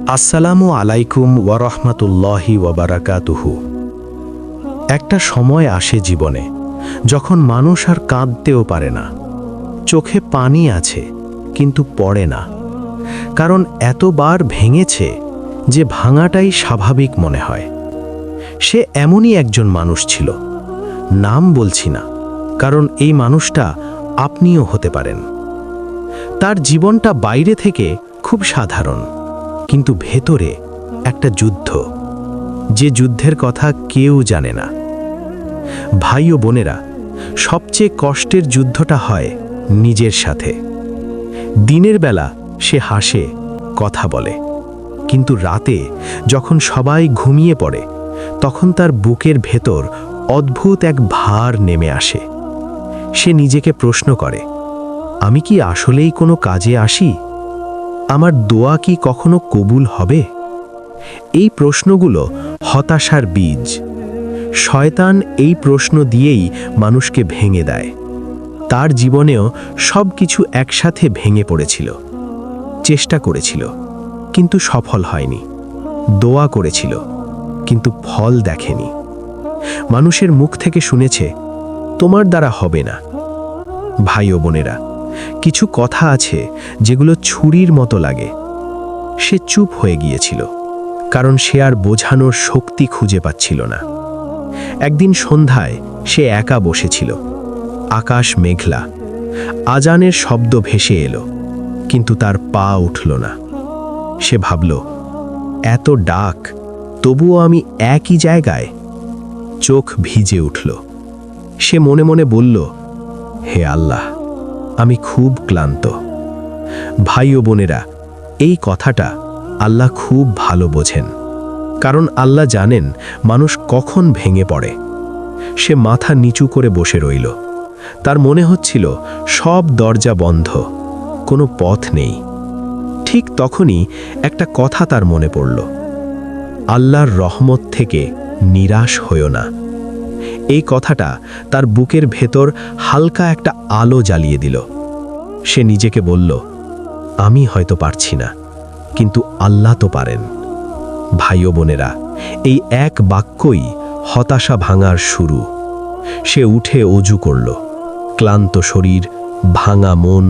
আসসালামু আলাইকুম ওয়ারহমাতুল্লাহি ওয়াবারাকাতুহু। একটা সময় আসে জীবনে যখন মানুষ আর কাঁদতেও পারে না, চোখে পানি আছে কিন্তু পড়ে না, কারণ এতবার ভেঙেছে যে ভাঙাটাই স্বাভাবিক মনে হয়। সে এমনই একজন মানুষ ছিল, নাম বলছি না, কারণ এই মানুষটা আপনিও হতে পারেন। তার জীবনটা বাইরে থেকে খুব সাধারণ, কিন্তু ভেতরে একটা যুদ্ধ, যে যুদ্ধের কথা কেউ জানে না। ভাই ও বোনেরা, সবচেয়ে কষ্টের যুদ্ধটা হয় নিজের সাথে। দিনের বেলা সে হাসে, কথা বলে, কিন্তু রাতে যখন সবাই ঘুমিয়ে পড়ে তখন তার বুকের ভেতর অদ্ভুত এক ভার নেমে আসে। সে নিজেকে প্রশ্ন করে, আমি কি আসলেই কোনো কাজে আসি? আমার দোয়া কি কখনো কবুল হবে? এই প্রশ্নগুলো হতাশার বীজ। শয়তান এই প্রশ্ন দিয়েই মানুষকে ভেঙে দেয়। তার জীবনেও সব কিছু একসাথে ভেঙে পড়েছিল। চেষ্টা করেছিল কিন্তু সফল হয়নি, দোয়া করেছিল কিন্তু ফল দেখেনি। মানুষের মুখ থেকে শুনেছে, তোমার দ্বারা হবে না। ভাই ও বোনেরা, কিছু কথা আছে যেগুলো ছুরির মতো লাগে। সে চুপ হয়ে গিয়েছিল, কারণ সে আর বোঝানোর শক্তি খুঁজে পাচ্ছিল না। একদিন সন্ধ্যায় সে একা বসেছিল। আকাশ মেঘলা, আজানের শব্দ ভেসে এলো, কিন্তু তার পা উঠল না। সে ভাবল, এত ডাক, তবুও আমি একই জায়গায়। চোখ ভিজে উঠল। সে মনে মনে বলল, হে আল্লাহ, আমি খুব ক্লান্ত। ভাই ও বোনেরা, এই কথাটা আল্লাহ খুব ভালো বোঝেন, কারণ আল্লাহ জানেন মানুষ কখন ভেঙে পড়ে। সে মাথা নিচু করে বসে রইল। তার মনে হচ্ছিল সব দরজা বন্ধ, কোনো পথ নেই। ঠিক তখনই একটা কথা তার মনে পড়ল, আল্লাহর রহমত থেকে নিরাশ হইও না। এই কথাটা তার বুকের ভেতর হালকা একটা আলো জ্বালিয়ে দিল। সে নিজেকে বলল, আমি হয়তো পারছি না, কিন্তু আল্লাহ তো পারেন। ভাই ও বোনেরা, এই এক বাক্যই হতাশা ভাঙার শুরু। সে উঠে অজু করল। ক্লান্ত শরীর, ভাঙা মন,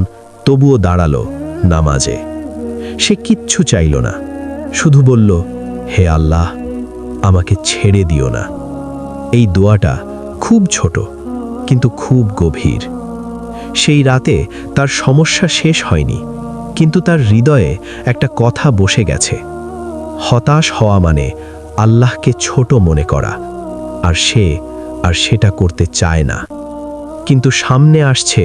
তবুও দাঁড়ালো নামাজে। সে কিচ্ছু চাইল না, শুধু বলল, হে আল্লাহ, আমাকে ছেড়ে দিও না। এই দোয়াটা খুব ছোট কিন্তু খুব গভীর। সেই রাতে তার সমস্যা শেষ হয়নি, কিন্তু তার হৃদয়ে একটা কথা বসে গেছে, হতাশ হওয়া মানে আল্লাহকে ছোট মনে করা। আর সেটা করতে চায় না। কিন্তু সামনে আসছে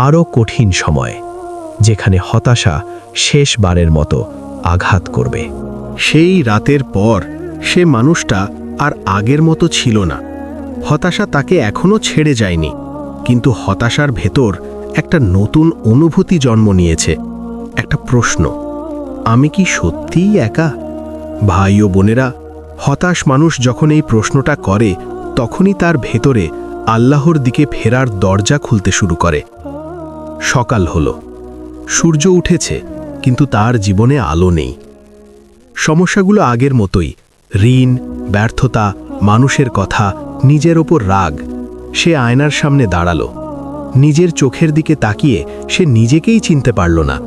আরও কঠিন সময়, যেখানে হতাশা শেষবারের মতো আঘাত করবে। সেই রাতের পর সে মানুষটা আর আগের মতো ছিল না। হতাশা তাকে এখনো ছেড়ে যায়নি, কিন্তু হতাশার ভেতর একটা নতুন অনুভূতি জন্ম নিয়েছে, একটা প্রশ্ন, আমি কি সত্যিই একা? ভাই ও বোনেরা, হতাশ মানুষ যখন এই প্রশ্নটা করে তখনই তার ভেতরে আল্লাহর দিকে ফেরার দরজা খুলতে শুরু করে। সকাল হলো, সূর্য উঠেছে, কিন্তু তার জীবনে আলো নেই। সমস্যাগুলো আগের মতোই, ঋণ, ব্যর্থতা, মানুষের কথা, নিজের ওপর রাগ। সে আয়নার সামনে দাঁড়ালো। নিজের চোখের দিকে তাকিয়ে সে নিজেকেই চিনতে পারল না।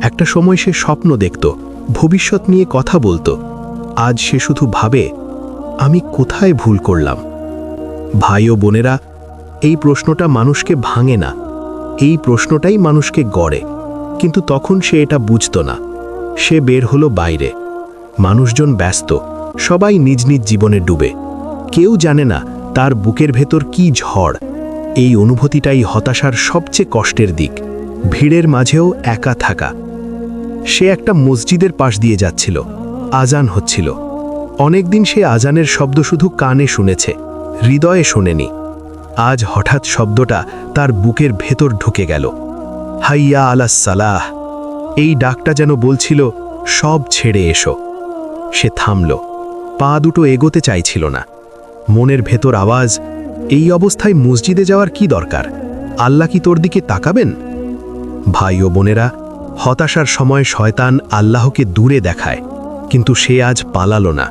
একটা সময় সে স্বপ্ন দেখত, ভবিষ্যৎ নিয়ে কথা বলতো। আজ সে শুধু ভাবে, আমি কোথায় ভুল করলাম? ভাই ও বোনেরা, এই প্রশ্নটা মানুষকে ভাঙে না, এই প্রশ্নটাই মানুষকে গড়ে। কিন্তু তখন সে এটা বুঝতো না। সে বের হলো বাইরে। মানুষজন ব্যস্ত, সবাই নিজ নিজ জীবনে ডুবে। কেউ জানে না তার বুকের ভেতর কি ঝড়। এই অনুভূতিটাই হতাশার সবচেয়ে কষ্টের দিক, ভিড়ের মাঝেও একা থাকা। সে একটা মসজিদের পাশ দিয়ে যাচ্ছিল, আজান হচ্ছিল। অনেকদিন সে আজানের শব্দ শুধু কানে শুনেছে, হৃদয়ে শোনেনি। আজ হঠাৎ শব্দটা তার বুকের ভেতর ঢুকে গেল, হাইয়া আলাস সালাহ। এই ডাকটা যেন বলছিল, সব ছেড়ে এসো। সে থামল, পা দুটো এগোতে চাইছিল না। মনের ভেতর আওয়াজ, এই অবস্থায় মসজিদে যাওয়ার কি দরকার? আল্লাহ কি তোর দিকে তাকাবেন? ভাই ও বোনেরা, হতাশার সময় শয়তান আল্লাহকে দূরে দেখায়, কিন্তু সে আজ পালালো না।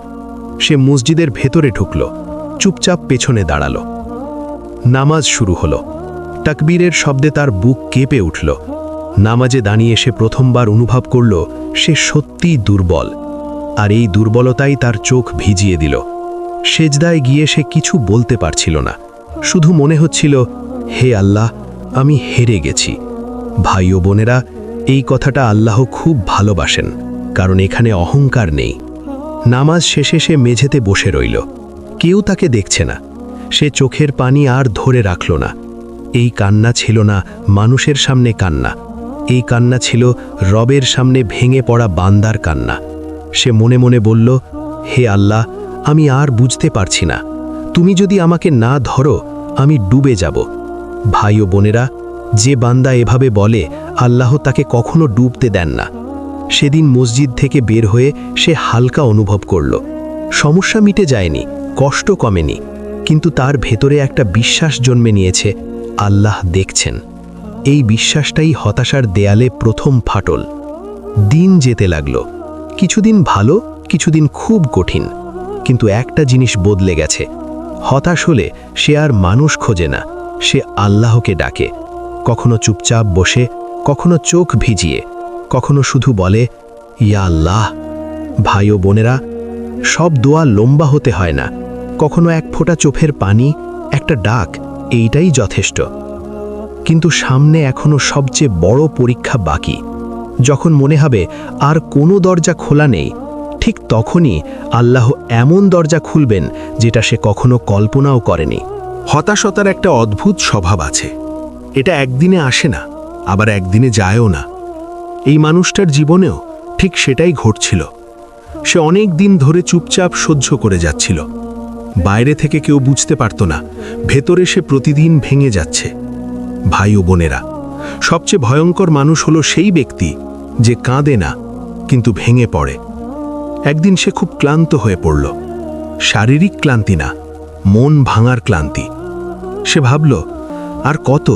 সে মসজিদের ভেতরে ঢুকল, চুপচাপ পেছনে দাঁড়ালো। নামাজ শুরু হলো। তাকবীরের শব্দে তার বুক কেঁপে উঠল। নামাজে দাঁড়িয়ে সে প্রথমবার অনুভব করল সে সত্যিই দুর্বল, আর এই দুর্বলতাই তার চোখ ভিজিয়ে দিল। সেজদায় গিয়ে সে কিছু বলতে পারছিল না, শুধু মনে হচ্ছিল, হে আল্লাহ, আমি হেরে গেছি। ভাই ও বোনেরা, এই কথাটা আল্লাহ খুব ভালোবাসেন, কারণ এখানে অহংকার নেই। নামাজ শেষে সে মেঝেতে বসে রইল। কেউ তাকে দেখছে না। সে চোখের পানি আর ধরে রাখল না। এই কান্না ছিল না মানুষের সামনে কান্না, এই কান্না ছিল রবের সামনে ভেঙে পড়া বান্দার কান্না। সে মনে মনে বলল, হে আল্লাহ, আমি আর বুঝতে পারছি না। তুমি যদি আমাকে না ধরো, আমি ডুবে যাব। ভাই ও বোনেরা, যে বান্দা এভাবে বলে, আল্লাহ তাকে কখনো ডুবতে দেন না। সেদিন মসজিদ থেকে বের হয়ে সে হালকা অনুভব করল। সমস্যা মিটে যায়নি, কষ্ট কমেনি, কিন্তু তার ভেতরে একটা বিশ্বাস জন্মে নিয়েছে, আল্লাহ দেখছেন। এই বিশ্বাসটাই হতাশার দেয়ালে প্রথম ফাটল। দিন যেতে লাগল। কিছুদিন ভালো, কিছুদিন খুব কঠিন, কিন্তু একটা জিনিস বদলে গেছে। হতাশ হলে সে আর মানুষ খোঁজে না, সে আল্লাহকে ডাকে। কখনো চুপচাপ বসে, কখনো চোখ ভিজিয়ে, কখনো শুধু বলে, ইয়া আল্লাহ। ভাই ও বোনেরা, সব দোয়া লম্বা হতে হয় না। কখনো এক ফোঁটা চোখের পানি, একটা ডাক, এইটাই যথেষ্ট। কিন্তু সামনে এখনো সবচেয়ে বড় পরীক্ষা বাকি। যখন মনে হবে আর কোনো দরজা খোলা নেই, ঠিক তখনই আল্লাহ এমন দরজা খুলবেন যেটা সে কখনো কল্পনাও করেনি। হতাশতার একটা অদ্ভুত স্বভাব আছে। এটা একদিনে আসে না, আবার একদিনে যায়ও না। এই মানুষটার জীবনেও ঠিক সেটাই ঘটছিল। সে অনেক দিন ধরে চুপচাপ সহ্য করে যাচ্ছিল। বাইরে থেকে কেউ বুঝতে পারত না, ভেতরে সে প্রতিদিন ভেঙে যাচ্ছে। ভাই ও বোনেরা, সবচেয়ে ভয়ঙ্কর মানুষ হলো সেই ব্যক্তি যে কাঁদে না, কিন্তু ভেঙে পড়ে। একদিন সে খুব ক্লান্ত হয়ে পড়ল। শারীরিক ক্লান্তি না, মন ভাঙার ক্লান্তি। সে ভাবল, আর কত?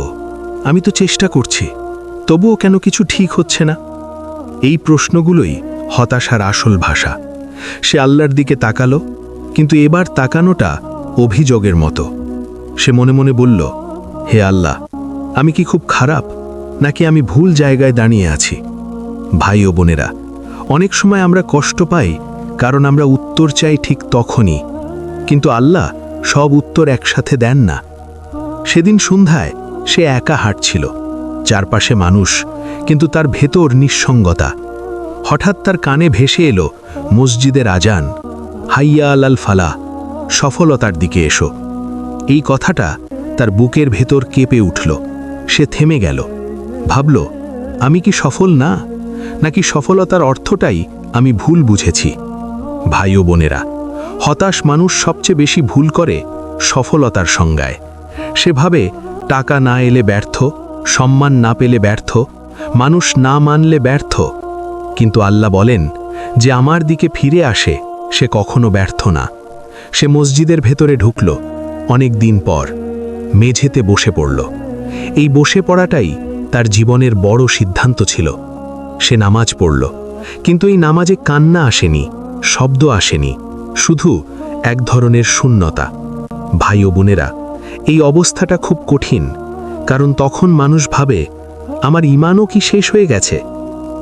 আমি তো চেষ্টা করছি, তবুও কেন কিছু ঠিক হচ্ছে না? এই প্রশ্নগুলোই হতাশার আসল ভাষা। সে আল্লাহর দিকে তাকালো, কিন্তু এবার তাকানোটা অভিযোগের মতো। সে মনে মনে বলল, হে আল্লাহ, আমি কি খুব খারাপ, নাকি আমি ভুল জায়গায় দাঁড়িয়ে আছি? ভাই ও বোনেরা, অনেক সময় আমরা কষ্ট পাই কারণ আমরা উত্তর চাই ঠিক তখনই, কিন্তু আল্লাহ সব উত্তর একসাথে দেন না। সেদিন সন্ধ্যায় সে একা হাঁটছিল, চারপাশে মানুষ, কিন্তু তার ভেতর নিঃসঙ্গতা। হঠাৎ তার কানে ভেসে এলো মসজিদের আজান, হাইয়া আলাল ফালাহ, সফলতার দিকে এসো। এই কথাটা তার বুকের ভেতর কেঁপে উঠল। সে থেমে গেল, ভাবল, আমি কি সফল না, নাকি সফলতার অর্থটাই আমি ভুল বুঝেছি? ভাই ও বোনেরা, হতাশ মানুষ সবচেয়ে বেশি ভুল করে সফলতার সংজ্ঞায়। সে ভাবে টাকা না এলে ব্যর্থ, সম্মান না পেলে ব্যর্থ, মানুষ না মানলে ব্যর্থ। কিন্তু আল্লাহ বলেন, যে আমার দিকে ফিরে আসে সে কখনো ব্যর্থ না। সে মসজিদের ভেতরে ঢুকল। অনেক দিন পর মেঝেতে বসে পড়ল। এই বসে পড়াটাই তার জীবনের বড় সিদ্ধান্ত ছিল। সে নামাজ পড়ল, কিন্তু এই নামাজে কান্না আসেনি, শব্দ আসেনি, শুধু এক ধরনের শূন্যতা। ভাই ও বোনেরা, এই অবস্থাটা খুব কঠিন, কারণ তখন মানুষ ভাবে, আমার ঈমানও কি শেষ হয়ে গেছে?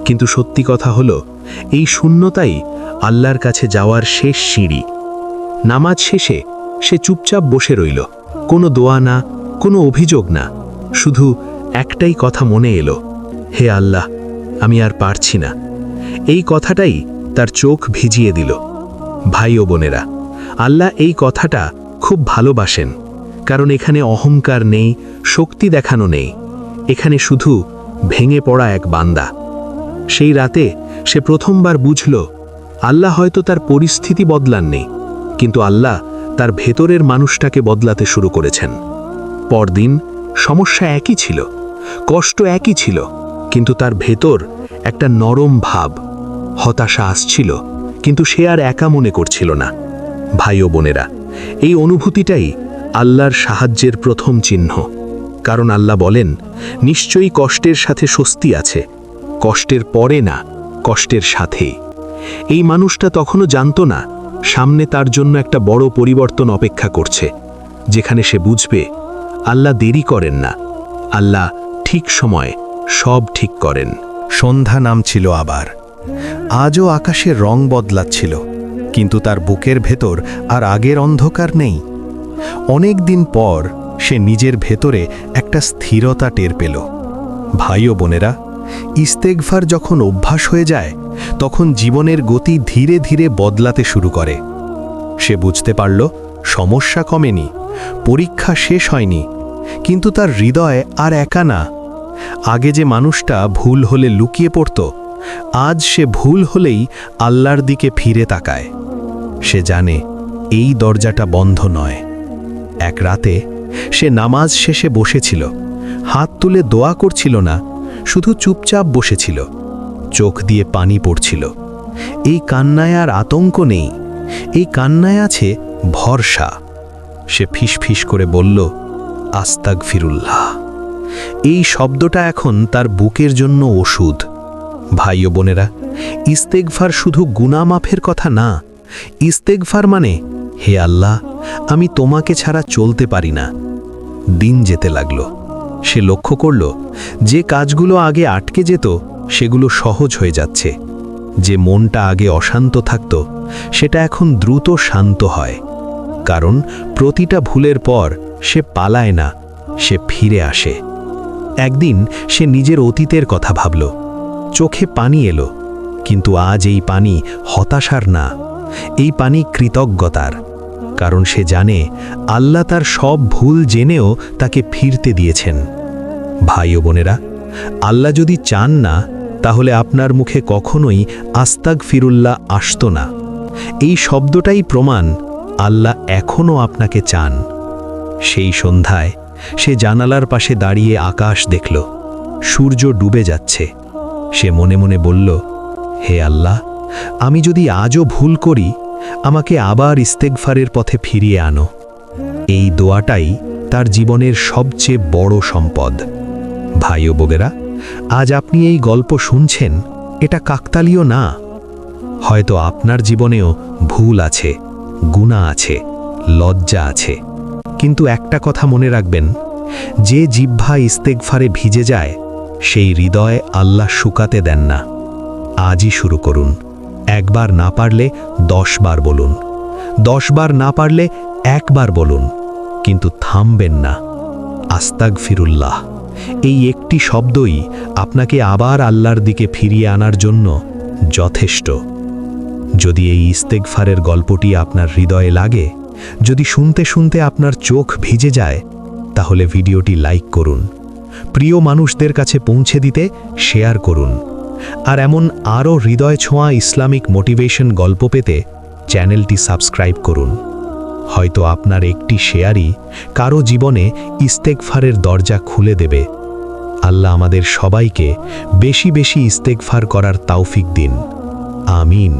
কিন্তু সত্যি কথা হলো, এই শূন্যতাই আল্লাহর কাছে যাওয়ার শেষ সিঁড়ি। নামাজ শেষে সে চুপচাপ বসে রইল। কোনো দোয়া না, কোনো অভিযোগ না, শুধু একটাই কথা মনে এলো, হে আল্লাহ, আমি আর পারছি না। এই কথাটাই তার চোখ ভিজিয়ে দিল। ভাই ও বোনেরা, আল্লাহ এই কথাটা খুব ভালোবাসেন, কারণ এখানে অহংকার নেই, শক্তি দেখানো নেই, এখানে শুধু ভেঙে পড়া এক বান্দা। সেই রাতে সে প্রথমবার বুঝল, আল্লাহ হয়তো তার পরিস্থিতি বদলাননি, কিন্তু আল্লাহ তার ভেতরের মানুষটাকে বদলাতে শুরু করেছেন। পরদিন সমস্যা একই ছিল, কষ্ট একই ছিল, কিন্তু তার ভেতর একটা নরম ভাব। হতাশা আসছিল, কিন্তু সে আর একা মনে করছিল না। ভাই ও বোনেরা, এই অনুভূতিটাই আল্লাহর সাহায্যের প্রথম চিহ্ন। কারণ আল্লাহ বলেন, নিশ্চয়ই কষ্টের সাথে স্বস্তি আছে, কষ্টের পরে না, কষ্টের সাথেই। এই মানুষটা তখনও জানত না সামনে তার জন্য একটা বড় পরিবর্তন অপেক্ষা করছে, যেখানে সে বুঝবে আল্লাহ দেরি করেন না, আল্লাহ ঠিক সময়ে সব ঠিক করেন। সন্ধ্যা নামছিল আবার। আজও আকাশের রং বদলাচ্ছিল, কিন্তু তার বুকের ভেতর আর আগের অন্ধকার নেই। অনেক দিন পর সে নিজের ভেতরে একটা স্থিরতা টের পেল। ভাই ও বোনেরা, ইস্তেগফার যখন অভ্যাস হয়ে যায় তখন জীবনের গতি ধীরে ধীরে বদলাতে শুরু করে। সে বুঝতে পারল সমস্যা কমেনি, পরীক্ষা শেষ হয়নি, কিন্তু তার হৃদয় আর একা না। আগে যে মানুষটা ভুল হলে লুকিয়ে পড়ত, আজ সে ভুল হলেই আল্লাহর দিকে ফিরে তাকায়। সে জানে এই দরজাটা বন্ধ নয়। এক রাতে সে নামাজ শেষে বসেছিল, হাত তুলে দোয়া করছিল না, শুধু চুপচাপ বসেছিল। চোখ দিয়ে পানি পড়ছিল। এই কান্নায় আর আতঙ্ক নেই, এই কান্নায় আছে ভরসা। সে ফিসফিস করে বলল, আস্তাগফিরুল্লাহ। এই শব্দটা এখন তার বুকের জন্য ওষুধ। ভাই ও বোনেরা, ইস্তেগফার শুধু গুনাহ মাফের কথা না। ইস্তেগফার মানে, হে আল্লাহ, আমি তোমাকে ছাড়া চলতে পারি না। দিন যেতে লাগলো। সে লক্ষ্য করল যে কাজগুলো আগে আটকে যেত সেগুলো সহজ হয়ে যাচ্ছে। যে মনটা আগে অশান্ত থাকত সেটা এখন দ্রুত শান্ত হয়। কারণ প্রতিটা ভুলের পর সে পালায় না, সে ফিরে আসে। একদিন সে নিজের অতীতের কথা ভাবল। চোখে পানি এলো, কিন্তু আজ এই পানি হতাশার না, এই পানি কৃতজ্ঞতার। কারণ সে জানে আল্লাহ তার সব ভুল জেনেও তাকে ফিরতে দিয়েছেন। ভাই ও বোনেরা, আল্লাহ যদি চান না, তাহলে আপনার মুখে কখনোই আস্তাগফিরুল্লাহ আসতো না। এই শব্দটাই প্রমাণ আল্লাহ এখনও আপনাকে চান। সেই সন্ধ্যায় সে জানালার পাশে দাঁড়িয়ে আকাশ দেখল। সূর্য ডুবে যাচ্ছে। সে মনে মনে বলল, হে আল্লাহ, আমি যদি আজও ভুল করি, আমাকে আবার ইস্তেগফারের পথে ফিরিয়ে আনো। এই দোয়াটাই তার জীবনের সবচেয়ে বড় সম্পদ। ভাই ও বোনেরা, আজ আপনি এই গল্প শুনছেন, এটা কাকতালীয় না। হয়তো আপনার জীবনেও ভুল আছে, গুনাহ আছে, লজ্জা আছে। কিন্তু একটা কথা মনে রাখবেন, যে জিহ্বা ইস্তেগফারে ভিজে যায়, সেই হৃদয় আল্লাহ শুকাতে দেন না। আজই শুরু করুন। একবার না পারলে 10 বার বলুন, 10 বার না পারলে 1 বার বলুন, কিন্তু থামবেন না। আস্তাগফিরুল্লাহ, এই একটি শব্দই আপনাকে আবার আল্লাহর দিকে ফিরিয়ে আনার জন্য যথেষ্ট। যদি এই ইস্তেগফারের গল্পটি আপনার হৃদয়ে লাগে, যদি শুনতে শুনতে আপনার চোখ ভিজে যায়, তাহলে ভিডিওটি লাইক করুন, প্রিয় মানুষদের কাছে পৌঁছে দিতে শেয়ার করুন। আর এমন আরও হৃদয় ছোঁয়া ইসলামিক মোটিভেশন গল্প পেতে চ্যানেলটি সাবস্ক্রাইব করুন। হয়তো আপনার একটি শেয়ারই কারো জীবনে ইস্তেগফারের দরজা খুলে দেবে। আল্লাহ আমাদের সবাইকে বেশি বেশি ইস্তেগফার করার তৌফিক দিন। আমিন।